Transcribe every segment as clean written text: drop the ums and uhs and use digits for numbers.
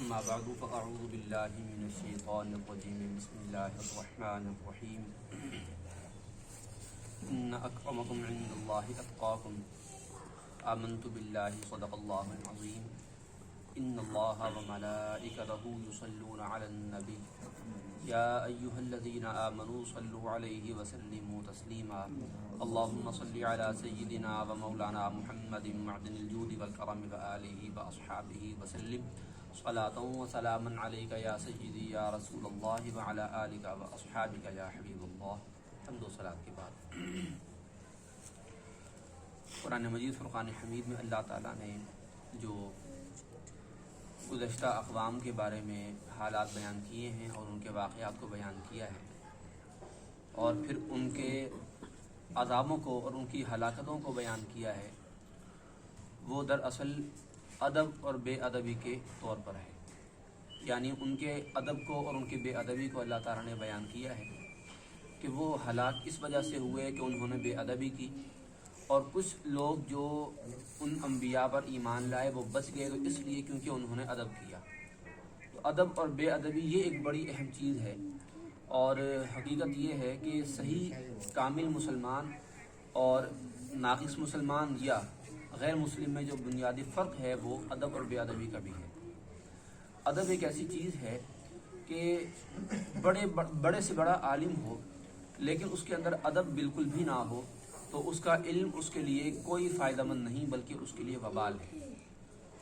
أما بعد فأعوذ بالله من الشيطان الرجيم بسم الله الرحمن الرحيم إن أكرمكم عند الله أتقاكم آمنت بالله صدق الله العظيم إن الله وملائكته يصلون على النبي يا أيها الذين آمنوا صلوا عليه وسلموا تسليما اللهم صل على سيدنا ومولانا محمد معدن الجود والكرم وآله وأصحابه وسلم صلاة وسلاما عليك يا سيدي يا رسول الله وعلى آلك وأصحابك يا حبيب الله حمد و صلاة کے بعد قرآن مجید فرقان حمید میں اللہ تعالیٰ نے جو گزشتہ اقوام کے بارے میں حالات بیان کیے ہیں اور ان کے واقعات کو بیان کیا ہے اور پھر ان کے عذابوں کو اور ان کی ہلاکتوں کو بیان کیا ہے، وہ دراصل ادب اور بے ادبی کے طور پر ہے. یعنی ان کے ادب کو اور ان کی بے ادبی کو اللہ تعالیٰ نے بیان کیا ہے کہ وہ ہلاک اس وجہ سے ہوئے کہ انہوں نے بے ادبی کی، اور کچھ لوگ جو ان انبیاء پر ایمان لائے وہ بچ گئے تو اس لیے کیونکہ انہوں نے ادب کیا. تو ادب اور بے ادبی یہ ایک بڑی اہم چیز ہے، اور حقیقت یہ ہے کہ صحیح کامل مسلمان اور ناقص مسلمان یا غیر مسلم میں جو بنیادی فرق ہے وہ ادب اور بے ادبی کا بھی ہے. ادب ایک ایسی چیز ہے کہ بڑے سے بڑا عالم ہو لیکن اس کے اندر ادب بالکل بھی نہ ہو تو اس کا علم اس کے لیے کوئی فائدہ مند نہیں بلکہ اس کے لیے وبال ہے.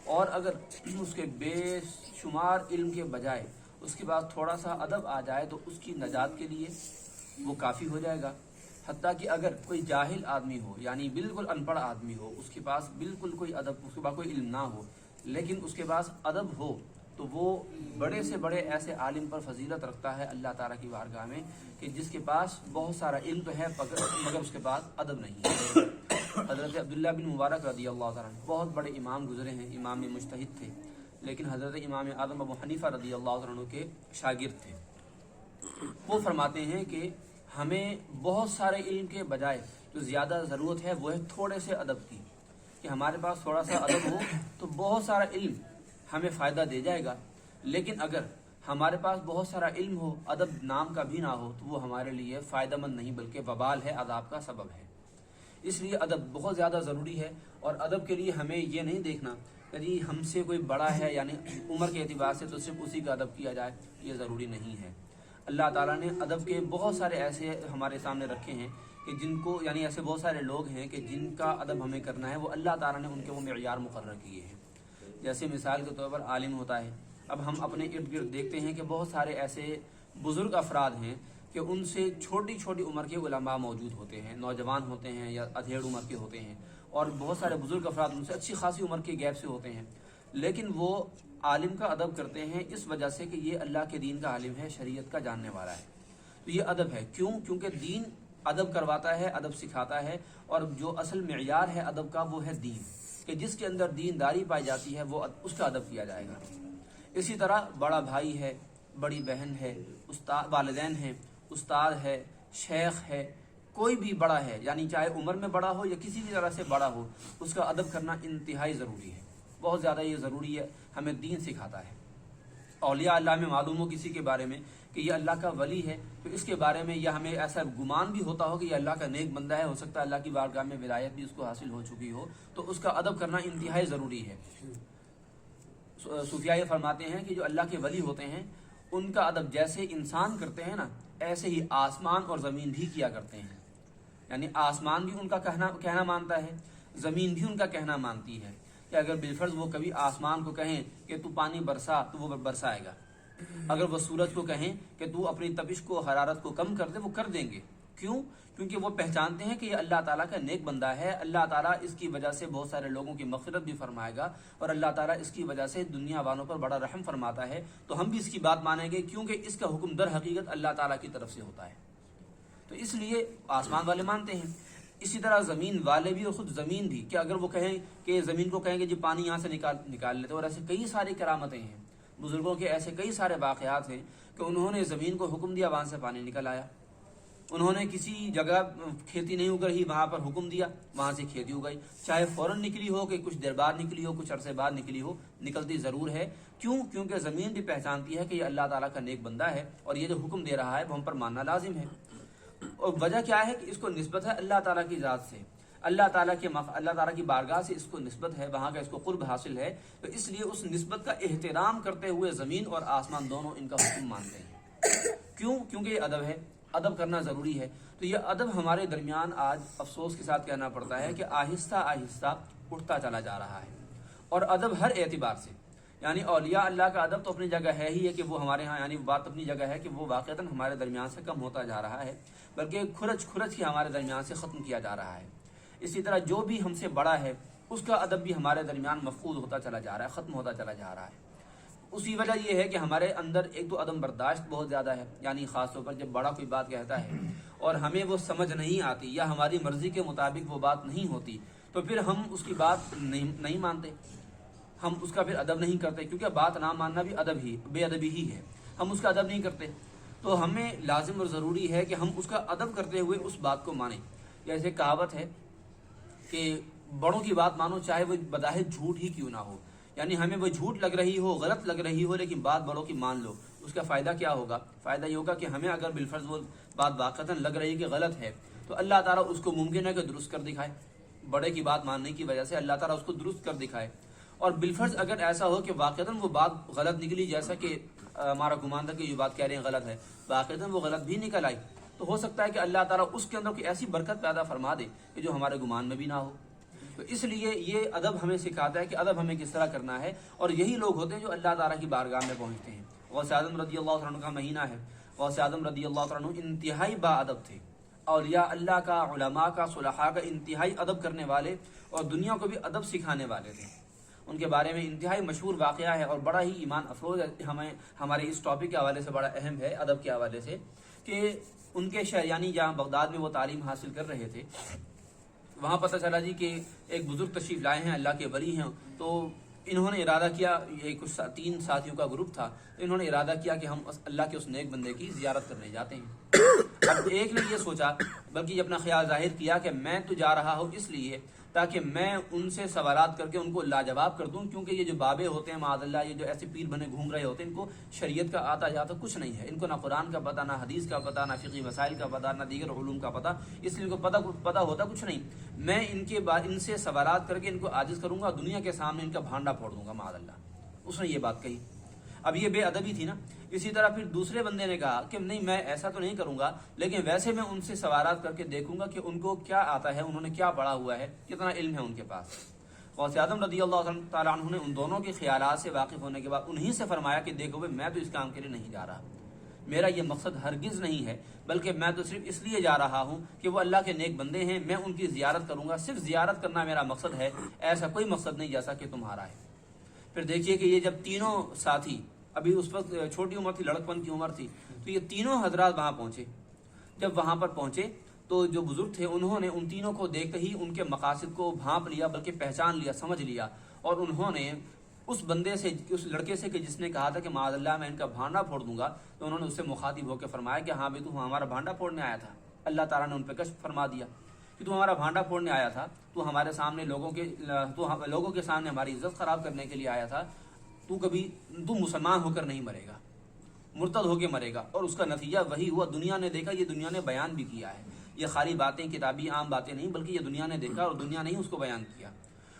اور اگر اس کے بے شمار علم کے بجائے اس کے بعد تھوڑا سا ادب آ جائے تو اس کی نجات کے لیے وہ کافی ہو جائے گا. حتیٰ کہ اگر کوئی جاہل آدمی ہو، یعنی بالکل ان پڑھ آدمی ہو، اس کے پاس بالکل کوئی ادب، اس کے پاس کوئی علم نہ ہو لیکن اس کے پاس ادب ہو تو وہ بڑے سے بڑے ایسے عالم پر فضیلت رکھتا ہے اللہ تعالیٰ کی بارگاہ میں کہ جس کے پاس بہت سارا علم تو ہے مگر اس کے پاس ادب نہیں ہے. حضرت عبداللہ بن مبارک رضی اللہ تعالیٰ عنہ بہت بڑے امام گزرے ہیں، امام مجتہد تھے، لیکن حضرت امام اعظم ابو حنیفہ رضی اللہ تعالیٰ عنہ کے شاگرد تھے. وہ فرماتے ہیں کہ ہمیں بہت سارے علم کے بجائے جو زیادہ ضرورت ہے وہ ہے تھوڑے سے ادب کی، کہ ہمارے پاس تھوڑا سا ادب ہو تو بہت سارا علم ہمیں فائدہ دے جائے گا، لیکن اگر ہمارے پاس بہت سارا علم ہو ادب نام کا بھی نہ ہو تو وہ ہمارے لیے فائدہ مند نہیں بلکہ وبال ہے، عذاب کا سبب ہے. اس لیے ادب بہت زیادہ ضروری ہے، اور ادب کے لیے ہمیں یہ نہیں دیکھنا کہ جی ہم سے کوئی بڑا ہے یعنی عمر کے اعتبار سے تو صرف اسی کا ادب کیا جائے، یہ ضروری نہیں ہے. اللہ تعالیٰ نے ادب کے بہت سارے ایسے ہمارے سامنے رکھے ہیں کہ جن کو یعنی ایسے بہت سارے لوگ ہیں کہ جن کا ادب ہمیں کرنا ہے، وہ اللہ تعالیٰ نے ان کے وہ معیار مقرر کیے ہیں. جیسے مثال کے طور پر عالم ہوتا ہے. اب ہم اپنے ارد گرد دیکھتے ہیں کہ بہت سارے ایسے بزرگ افراد ہیں کہ ان سے چھوٹی چھوٹی عمر کے علماء موجود ہوتے ہیں، نوجوان ہوتے ہیں یا ادھیڑ عمر کے ہوتے ہیں، اور بہت سارے بزرگ افراد ان سے اچھی خاصی عمر کے گیپ سے ہوتے ہیں، لیکن وہ عالم کا ادب کرتے ہیں اس وجہ سے کہ یہ اللہ کے دین کا عالم ہے، شریعت کا جاننے والا ہے. تو یہ ادب ہے. کیوں؟ کیونکہ دین ادب کرواتا ہے، ادب سکھاتا ہے، اور جو اصل معیار ہے ادب کا وہ ہے دین، کہ جس کے اندر دینداری پائی جاتی ہے وہ اس کا ادب کیا جائے گا. اسی طرح بڑا بھائی ہے، بڑی بہن ہے، استاد والدین ہیں، استاد ہے، شیخ ہے، کوئی بھی بڑا ہے، یعنی چاہے عمر میں بڑا ہو یا کسی بھی طرح سے بڑا ہو، اس کا ادب کرنا انتہائی ضروری ہے. بہت زیادہ یہ ضروری ہے، ہمیں دین سکھاتا ہے. اولیاء اللہ میں معلوم ہو کسی کے بارے میں کہ یہ اللہ کا ولی ہے تو اس کے بارے میں یا ہمیں ایسا گمان بھی ہوتا ہو کہ یہ اللہ کا نیک بندہ ہے، ہو سکتا ہے اللہ کی بارگاہ میں ولایت بھی اس کو حاصل ہو چکی ہو، تو اس کا ادب کرنا انتہائی ضروری ہے. صوفیاء یہ فرماتے ہیں کہ جو اللہ کے ولی ہوتے ہیں ان کا ادب جیسے انسان کرتے ہیں نا، ایسے ہی آسمان اور زمین بھی کیا کرتے ہیں. یعنی آسمان بھی ان کا کہنا مانتا ہے، زمین بھی ان کا کہنا مانتی ہے کہ اگر بالفرض وہ کبھی آسمان کو کہیں کہ تو پانی برسا تو وہ برسائے گا، اگر وہ سورج کو کہیں کہ تو اپنی تپش کو، حرارت کو کم کر دے، وہ کر دیں گے. کیوں؟ کیونکہ وہ پہچانتے ہیں کہ یہ اللہ تعالیٰ کا نیک بندہ ہے، اللہ تعالیٰ اس کی وجہ سے بہت سارے لوگوں کی مغفرت بھی فرمائے گا، اور اللہ تعالیٰ اس کی وجہ سے دنیا والوں پر بڑا رحم فرماتا ہے، تو ہم بھی اس کی بات مانیں گے کیونکہ اس کا حکم در حقیقت اللہ تعالیٰ کی طرف سے ہوتا ہے. تو اس لیے آسمان والے مانتے ہیں. اسی طرح زمین والے بھی، اور خود زمین بھی، کہ اگر وہ کہیں کہ زمین کو کہیں کہ جی پانی یہاں سے نکال لیتے. اور ایسے کئی ساری کرامتیں ہیں، بزرگوں کے ایسے کئی سارے واقعات ہیں کہ انہوں نے زمین کو حکم دیا، وہاں سے پانی نکل آیا. انہوں نے کسی جگہ کھیتی نہیں اگ رہی وہاں پر حکم دیا، وہاں سے کھیتی اگائی، چاہے فوراً نکلی ہو کہ کچھ دیر بعد نکلی ہو، کچھ عرصے بعد نکلی ہو، نکلتی ضرور ہے۔ کیوں؟ کیونکہ زمین بھی پہچانتی ہے کہ یہ اللہ تعالیٰ کا نیک بندہ ہے اور یہ جو حکم دے رہا ہے وہ ہم پر ماننا لازم ہے۔ اور وجہ کیا ہے کہ اس کو نسبت ہے اللہ تعالیٰ کی ذات سے، اللہ تعالیٰ کی بارگاہ سے اس کو نسبت ہے، وہاں کا اس کو قرب حاصل ہے، تو اس لیے اس نسبت کا احترام کرتے ہوئے زمین اور آسمان دونوں ان کا حکم مانتے ہیں۔ کیوں؟ کیونکہ یہ ادب ہے، ادب کرنا ضروری ہے۔ تو یہ ادب ہمارے درمیان آج افسوس کے ساتھ کہنا پڑتا ہے کہ آہستہ آہستہ اٹھتا چلا جا رہا ہے، اور ادب ہر اعتبار سے، یعنی اولیاء اللہ کا ادب تو اپنی جگہ ہے ہی ہے کہ وہ ہمارے ہاں، یعنی بات اپنی جگہ ہے کہ وہ واقعتاً ہمارے درمیان سے کم ہوتا جا رہا ہے، بلکہ کھرچ ہی ہمارے درمیان سے ختم کیا جا رہا ہے۔ اسی طرح جو بھی ہم سے بڑا ہے اس کا ادب بھی ہمارے درمیان مفقود ہوتا چلا جا رہا ہے، ختم ہوتا چلا جا رہا ہے۔ اسی وجہ یہ ہے کہ ہمارے اندر ایک تو عدم برداشت بہت زیادہ ہے، یعنی خاص طور پر جب بڑا کوئی بات کہتا ہے اور ہمیں وہ سمجھ نہیں آتی یا ہماری مرضی کے مطابق وہ بات نہیں ہوتی، تو پھر ہم اس کی بات نہیں مانتے، ہم اس کا پھر ادب نہیں کرتے، کیونکہ بات نہ ماننا بھی بے ادبی ہی ہے، ہم اس کا ادب نہیں کرتے۔ تو ہمیں لازم اور ضروری ہے کہ ہم اس کا ادب کرتے ہوئے اس بات کو مانیں۔ جیسے کہاوت ہے کہ بڑوں کی بات مانو چاہے وہ بظاہر جھوٹ ہی کیوں نہ ہو، یعنی ہمیں وہ جھوٹ لگ رہی ہو، غلط لگ رہی ہو، لیکن بات بڑوں کی مان لو۔ اس کا فائدہ کیا ہوگا؟ فائدہ یہ ہوگا کہ ہمیں اگر بالفرض وہ بات واقعتاً لگ رہی کہ غلط ہے، تو اللہ تعالیٰ اس کو ممکن ہے کہ درست کر دکھائے، بڑے کی بات ماننے کی وجہ سے اللہ تعالیٰ اس کو درست کر دکھائے۔ اور بالفرض اگر ایسا ہو کہ واقعتاً وہ بات غلط نکلی، جیسا کہ ہمارا گمان تھا کہ یہ بات کہہ رہے ہیں غلط ہے، واقعتاً وہ غلط بھی نکل آئی، تو ہو سکتا ہے کہ اللہ تعالیٰ اس کے اندر کوئی ایسی برکت پیدا فرما دے کہ جو ہمارے گمان میں بھی نہ ہو۔ تو اس لیے یہ ادب ہمیں سکھاتا ہے کہ ادب ہمیں کس طرح کرنا ہے، اور یہی لوگ ہوتے ہیں جو اللہ تعالیٰ کی بارگاہ میں پہنچتے ہیں۔ غوث اعظم رضی اللہ عنہ کا مہینہ ہے، غوث اعظم رضی اللہ عنہ انتہائی با ادب تھے، اولیاء اللہ کا، علماء کا، صلحاء کا انتہائی ادب کرنے والے اور دنیا کو بھی ادب سکھانے والے تھے۔ ان کے بارے میں انتہائی مشہور واقعہ ہے اور بڑا ہی ایمان افروز ہمیں ہمارے اس ٹاپک کے حوالے سے بڑا اہم ہے، ادب کے حوالے سے، کہ ان کے شہر یعنی جہاں بغداد میں وہ تعلیم حاصل کر رہے تھے، وہاں پتہ چلا جی کہ ایک بزرگ تشریف لائے ہیں، اللہ کے ولی ہیں، تو انہوں نے ارادہ کیا، یہ کچھ 3 ساتھیوں کا گروپ تھا، تو انہوں نے ارادہ کیا کہ ہم اللہ کے اس نیک بندے کی زیارت کرنے جاتے ہیں۔ اب ایک نے یہ سوچا، بلکہ یہ اپنا خیال ظاہر کیا کہ میں تو جا رہا ہوں اس لیے تاکہ میں ان سے سوالات کر کے ان کو لاجواب کر دوں، کیونکہ یہ جو بابے ہوتے ہیں معاذ اللہ، یہ جو ایسے پیر بنے گھوم رہے ہوتے ہیں، ان کو شریعت کا آتا جاتا کچھ نہیں ہے، ان کو نہ قرآن کا پتہ، نہ حدیث کا پتہ، نہ فقہی مسائل کا پتہ، نہ دیگر علوم کا پتہ، اس لیے ان کو پتہ ہوتا کچھ نہیں۔ میں ان سے سوالات کر کے ان کو عاجز کروں گا، دنیا کے سامنے ان کا بھانڈا پھوڑ دوں گا معاذ اللہ۔ اس نے یہ بات کہی۔ اب یہ بے ادبی تھی نا۔ اسی طرح پھر دوسرے بندے نے کہا کہ نہیں، میں ایسا تو نہیں کروں گا، لیکن ویسے میں ان سے سوالات کر کے دیکھوں گا کہ ان کو کیا آتا ہے، انہوں نے کیا پڑھا ہوا ہے، کتنا علم ہے ان کے پاس۔ غوث اعظم رضی اللہ تعالیٰ عنہ نے ان دونوں کے خیالات سے واقف ہونے کے بعد انہی سے فرمایا کہ دیکھو بھائی، میں تو اس کام کے لیے نہیں جا رہا، میرا یہ مقصد ہرگز نہیں ہے، بلکہ میں تو صرف اس لیے جا رہا ہوں کہ وہ اللہ کے نیک بندے ہیں، میں ان کی زیارت کروں گا، صرف زیارت کرنا میرا مقصد ہے، ایسا کوئی مقصد نہیں جیسا کہ تمہارا ہے۔ پھر دیکھیے کہ یہ جب تینوں ساتھی، ابھی اس وقت چھوٹی عمر تھی، لڑکپن کی عمر تھی، تو یہ تینوں حضرات وہاں پہنچے۔ جب وہاں پر پہنچے تو جو بزرگ تھے انہوں نے ان تینوں کو دیکھتے ہی ان کے مقاصد کو بھانپ لیا، بلکہ پہچان لیا، سمجھ لیا، اور انہوں نے اس بندے سے، اس لڑکے سے کہ جس نے کہا تھا کہ معاذ اللہ میں ان کا بھانڈا پھوڑ دوں گا، تو انہوں نے اس سے مخاطب ہو کے فرمایا کہ ہاں بھی تو ہمارا بھانڈا پھوڑنے آیا تھا۔ اللہ تعالیٰ نے ان پہ کشف فرما دیا کہ تو ہمارا بھانڈا پھوڑنے آیا تھا، تو ہمارے سامنے لوگوں کے سامنے ہماری عزت خراب کرنے کے لیے آیا تھا، تو مسلمان ہو کر نہیں مرے گا، مرتد ہو کے مرے گا۔ اور اس کا نتیجہ وہی ہوا، دنیا نے دیکھا، یہ دنیا نے بیان بھی کیا ہے، یہ خالی باتیں کتابی عام باتیں نہیں، بلکہ یہ دنیا نے دیکھا اور دنیا نے ہی اس کو بیان کیا۔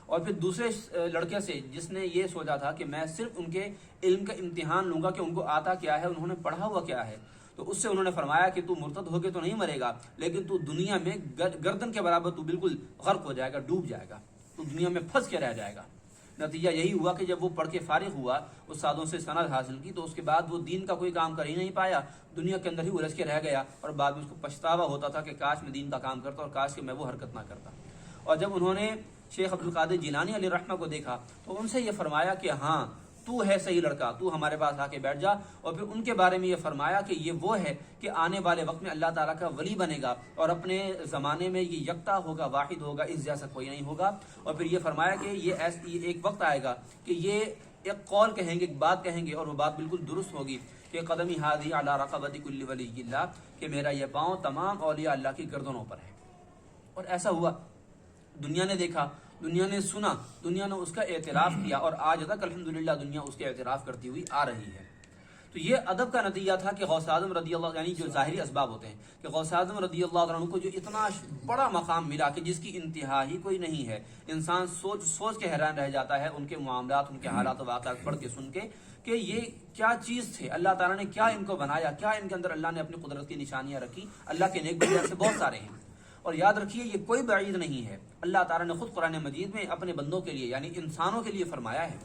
اور پھر دوسرے لڑکے سے جس نے یہ سوچا تھا کہ میں صرف ان کے علم کا امتحان لوں گا کہ ان کو آتا کیا ہے، انہوں نے پڑھا ہوا کیا ہے، تو اس سے انہوں نے فرمایا کہ تو مرتد ہو کے تو نہیں مرے گا، لیکن تو دنیا میں گردن کے برابر تو بالکل غرق ہو جائے گا، ڈوب جائے گا، تو دنیا میں پھنس کے رہ جائے گا۔ نتیجہ یہی ہوا کہ جب وہ پڑھ کے فارغ ہوا، استادوں سے سند حاصل کی، تو اس کے بعد وہ دین کا کوئی کام کر ہی نہیں پایا، دنیا کے اندر ہی الجھ کے رہ گیا، اور بعد میں اس کو پچھتاوا ہوتا تھا کہ کاش میں دین کا کام کرتا اور کاش کہ میں وہ حرکت نہ کرتا۔ اور جب انہوں نے شیخ عبد القادر جیلانی علیہ رحمہ کو دیکھا تو ان سے یہ فرمایا کہ ہاں تو ہے صحیح لڑکا، تو ہمارے پاس آ کے بیٹھ جا۔ اور پھر ان کے بارے میں یہ فرمایا کہ یہ وہ ہے کہ آنے والے وقت میں اللہ تعالیٰ کا ولی بنے گا، اور اپنے زمانے میں یہ یکتا ہوگا، واحد ہوگا، اس جیسا کوئی نہیں ہوگا۔ اور پھر یہ فرمایا کہ یہ ایک وقت آئے گا کہ یہ ایک قول کہیں گے، ایک بات کہیں گے، اور وہ بات بالکل درست ہوگی کہ قدمی ہادی علی رقبۃ کل ولی اللہ، کہ میرا یہ پاؤں تمام اولیاء اللہ کی گردنوں پر ہے۔ اور ایسا ہوا، دنیا نے دیکھا، دنیا نے سنا، دنیا نے اس کا اعتراف کیا، اور آج تک الحمدللہ دنیا اس کے اعتراف کرتی ہوئی آ رہی ہے۔ تو یہ ادب کا نتیجہ تھا کہ غوث اعظم رضی اللہ، یعنی جو ظاہری اسباب ہوتے ہیں، کہ غوث اعظم رضی اللہ عنہ کو جو اتنا بڑا مقام ملا کہ جس کی انتہا ہی کوئی نہیں ہے، انسان سوچ کے حیران رہ جاتا ہے ان کے معاملات، ان کے حالات و واقعات پڑھ کے سن کے، کہ یہ کیا چیز تھے، اللہ تعالیٰ نے کیا ان کو بنایا، کیا ان کے اندر اللہ نے اپنی قدرت کی نشانیاں رکھی۔ اللہ کے نیک بندے سے بہت سارے ہیں، اور یاد رکھیے یہ کوئی بعید نہیں ہے، اللہ تعالیٰ نے خود قرآن مجید میں اپنے بندوں کے لیے، یعنی انسانوں کے لیے فرمایا ہے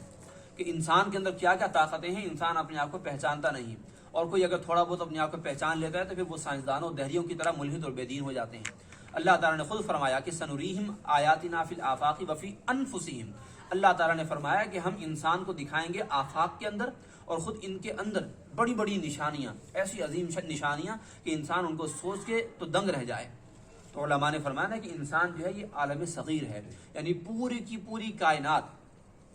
کہ انسان کے اندر کیا کیا طاقتیں ہیں، انسان اپنے آپ کو پہچانتا نہیں، اور کوئی اگر تھوڑا بہت اپنے آپ کو پہچان لیتا ہے تو پھر وہ سائنسدانوں دہریوں کی طرح ملحد اور بے دین ہو جاتے ہیں۔ اللہ تعالیٰ نے خود فرمایا کہ سنریہم آیاتنا فی الآفاق وفی انفسہم، اللہ تعالیٰ نے فرمایا کہ ہم انسان کو دکھائیں گے آفاق کے اندر اور خود ان کے اندر بڑی بڑی نشانیاں، ایسی عظیم نشانیاں کہ انسان ان کو سوچ کے تو دنگ رہ جائے۔ تو علماء نے فرمایا کہ انسان جو ہے یہ عالم صغیر ہے، یعنی پوری کی پوری کائنات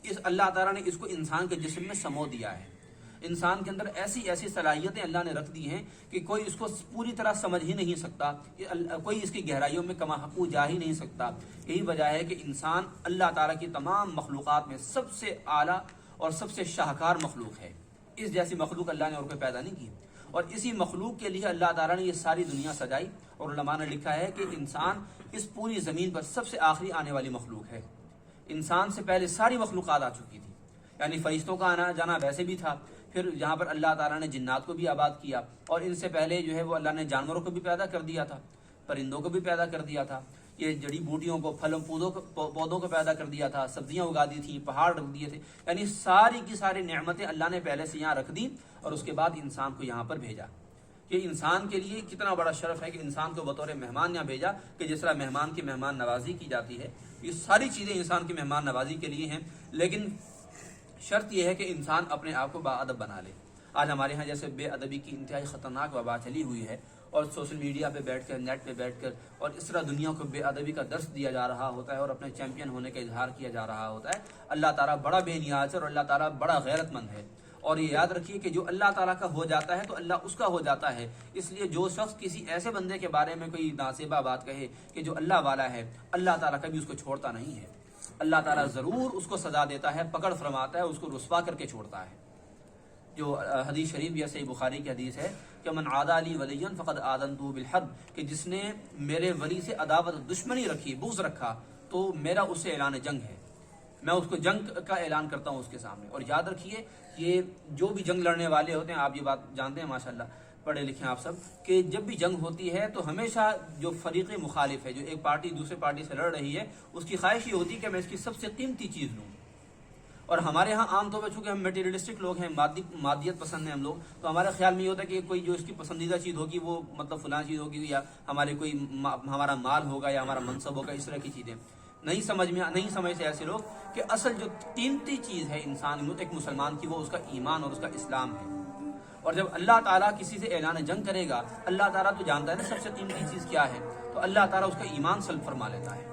اس اللہ تعالیٰ نے اس کو انسان کے جسم میں سمو دیا ہے۔ انسان کے اندر ایسی ایسی صلاحیتیں اللہ نے رکھ دی ہیں کہ کوئی اس کو پوری طرح سمجھ ہی نہیں سکتا، کوئی اس کی گہرائیوں میں کما حقو جا ہی نہیں سکتا۔ یہی وجہ ہے کہ انسان اللہ تعالیٰ کی تمام مخلوقات میں سب سے اعلیٰ اور سب سے شاہکار مخلوق ہے۔ اس جیسی مخلوق اللہ نے اور کوئی پیدا نہیں کی، اور اسی مخلوق کے لیے اللہ تعالیٰ نے یہ ساری دنیا سجائی، اور علماء نے لکھا ہے کہ انسان اس پوری زمین پر سب سے آخری آنے والی مخلوق ہے۔ انسان سے پہلے ساری مخلوقات آ چکی تھی، یعنی فرشتوں کا آنا جانا ویسے بھی تھا، پھر یہاں پر اللہ تعالیٰ نے جنات کو بھی آباد کیا، اور ان سے پہلے جو ہے وہ اللہ نے جانوروں کو بھی پیدا کر دیا تھا، پرندوں کو بھی پیدا کر دیا تھا، یہ جڑی بوٹیوں کو، پھلوں پودوں کو پیدا کر دیا تھا، سبزیاں اگا دی تھیں، پہاڑ رکھ دیے تھے، یعنی ساری کی ساری نعمتیں اللہ نے پہلے سے یہاں رکھ دی، اور اس کے بعد انسان کو یہاں پر بھیجا۔ کہ انسان کے لیے کتنا بڑا شرف ہے کہ انسان کو بطور مہمان یہاں بھیجا، کہ جس طرح مہمان کی مہمان نوازی کی جاتی ہے، یہ ساری چیزیں انسان کی مہمان نوازی کے لیے ہیں، لیکن شرط یہ ہے کہ انسان اپنے آپ کو باادب بنا لے۔ آج ہمارے ہاں جیسے بے ادبی کی انتہائی خطرناک وبا چلی ہوئی ہے، اور سوشل میڈیا پہ بیٹھ کر، نیٹ پہ بیٹھ کر، اور اس طرح دنیا کو بے ادبی کا درس دیا جا رہا ہوتا ہے، اور اپنے چیمپئن ہونے کا اظہار کیا جا رہا ہوتا ہے۔ اللہ تعالیٰ بڑا بے نیاز ہے، اور اللہ تعالیٰ بڑا غیرت مند ہے، اور یہ یاد رکھیے کہ جو اللہ تعالیٰ کا ہو جاتا ہے تو اللہ اس کا ہو جاتا ہے۔ اس لیے جو شخص کسی ایسے بندے کے بارے میں کوئی ناسبہ بات کہے کہ جو اللہ والا ہے، اللہ تعالیٰ کبھی اس کو چھوڑتا نہیں ہے، اللہ تعالیٰ ضرور اس کو سزا دیتا ہے، پکڑ فرماتا ہے، اس کو رسوا کر کے چھوڑتا ہے۔ جو حدیث شریف یا صحیح بخاری کی حدیث ہے کہ من عادی علی ولی فقد آذنتہ بالحرب، کہ جس نے میرے ولی سے عداوت، دشمنی رکھی، بغض رکھا، تو میرا اس سے اعلان جنگ ہے، میں اس کو جنگ کا اعلان کرتا ہوں اس کے سامنے۔ اور یاد رکھیے یہ جو بھی جنگ لڑنے والے ہوتے ہیں، آپ یہ بات جانتے ہیں ماشاءاللہ، پڑھے لکھے آپ سب، کہ جب بھی جنگ ہوتی ہے تو ہمیشہ جو فریق مخالف ہے، جو ایک پارٹی دوسرے پارٹی سے لڑ رہی ہے، اس کی خواہش یہ ہوتی ہے کہ میں اس کی سب سے قیمتی چیز لوں۔ اور ہمارے ہاں عام طور پر چونکہ ہم میٹیریلسٹک لوگ ہیں، مادیت پسند ہیں ہم لوگ، تو ہمارے خیال میں یہ ہوتا ہے کہ کوئی جو اس کی پسندیدہ چیز ہوگی وہ مطلب فلاں چیز ہوگی، یا ہمارا مال ہوگا، یا ہمارا منصب ہوگا، اس طرح کی چیزیں نہیں سمجھتے ایسے لوگ کہ اصل جو قیمتی چیز ہے انسان ایک مسلمان کی، وہ اس کا ایمان اور اس کا اسلام ہے۔ اور جب اللہ تعالیٰ کسی سے اعلان جنگ کرے گا، اللہ تعالیٰ تو جانتا ہے نا سب سے قیمتی چیز کیا ہے، تو اللہ تعالیٰ اس کا ایمان سلب فرما لیتا ہے۔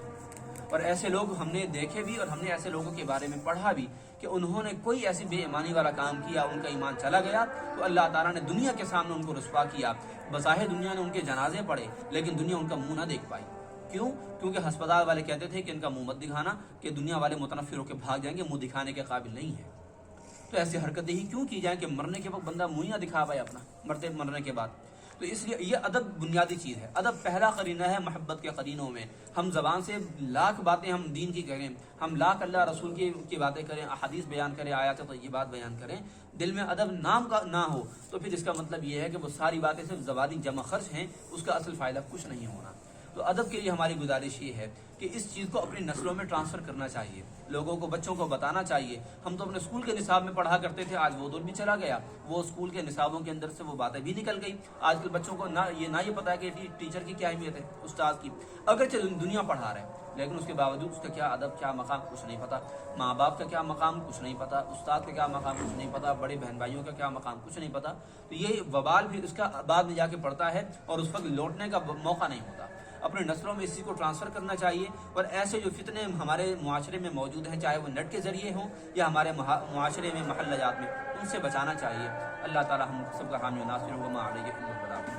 اور ایسے لوگ ہم نے دیکھے بھی، اور ہم نے ایسے لوگوں کے بارے میں پڑھا بھی کہ انہوں نے کوئی ایسی بے ایمانی والا کام کیا، ان کا ایمان چلا گیا، تو اللہ تعالیٰ نے دنیا کے سامنے ان کو رسوا کیا۔ بظاہر دنیا نے ان کے جنازے پڑھے، لیکن دنیا ان کا منہ نہ دیکھ پائی۔ کیوں؟ کیونکہ ہسپتال والے کہتے تھے کہ ان کا منہ مت دکھانا، کہ دنیا والے متنفر ہو کے بھاگ جائیں گے، منہ دکھانے کے قابل نہیں ہے۔ تو ایسی حرکتیں ہی کیوں کی جائیں کہ مرنے کے وقت بندہ منہ ہی نہ دکھا پائے اپنا، مرنے کے بعد۔ تو اس لیے یہ ادب بنیادی چیز ہے۔ ادب پہلا قرینہ ہے محبت کے قرینوں میں۔ ہم زبان سے لاکھ باتیں ہم دین کی کریں، ہم لاکھ اللہ رسول کی باتیں کریں، احادیث بیان کریں، آیات طیبات بیان کریں، دل میں ادب نام کا نہ ہو تو پھر اس کا مطلب یہ ہے کہ وہ ساری باتیں صرف زبانی جمع خرچ ہیں، اس کا اصل فائدہ کچھ نہیں ہونا۔ تو ادب کے لیے ہماری گزارش یہ ہے کہ اس چیز کو اپنی نسلوں میں ٹرانسفر کرنا چاہیے، لوگوں کو، بچوں کو بتانا چاہیے۔ ہم تو اپنے اسکول کے نصاب میں پڑھا کرتے تھے، آج وہ دور بھی چلا گیا، وہ اسکول کے نصابوں کے اندر سے وہ باتیں بھی نکل گئی۔ آج کل بچوں کو نہ یہ پتا ہے کہ ٹیچر کی کیا اہمیت ہے، استاد کی، اگرچہ دنیا پڑھا رہے ہیں لیکن اس کے باوجود اس کا کیا ادب، کیا مقام کچھ نہیں پتا، ماں باپ کا کیا مقام کچھ نہیں پتا، استاد کا کیا مقام کچھ نہیں پتا، بڑے بہن بھائیوں کا کیا مقام کچھ نہیں پتا۔ تو یہ وبال بھی اس کا بعد میں جا کے پڑتا ہے، اور اس وقت لوٹنے کا موقع نہیں ہوتا۔ اپنی نسلوں میں اسی کو ٹرانسفر کرنا چاہیے، اور ایسے جو فتنے ہمارے معاشرے میں موجود ہیں، چاہے وہ نیٹ کے ذریعے ہوں یا ہمارے معاشرے میں محلہ جات میں، ان سے بچانا چاہیے۔ اللہ تعالی ہم سب کا حامی و ناصر ہو، وما علیہ الا البلاغ۔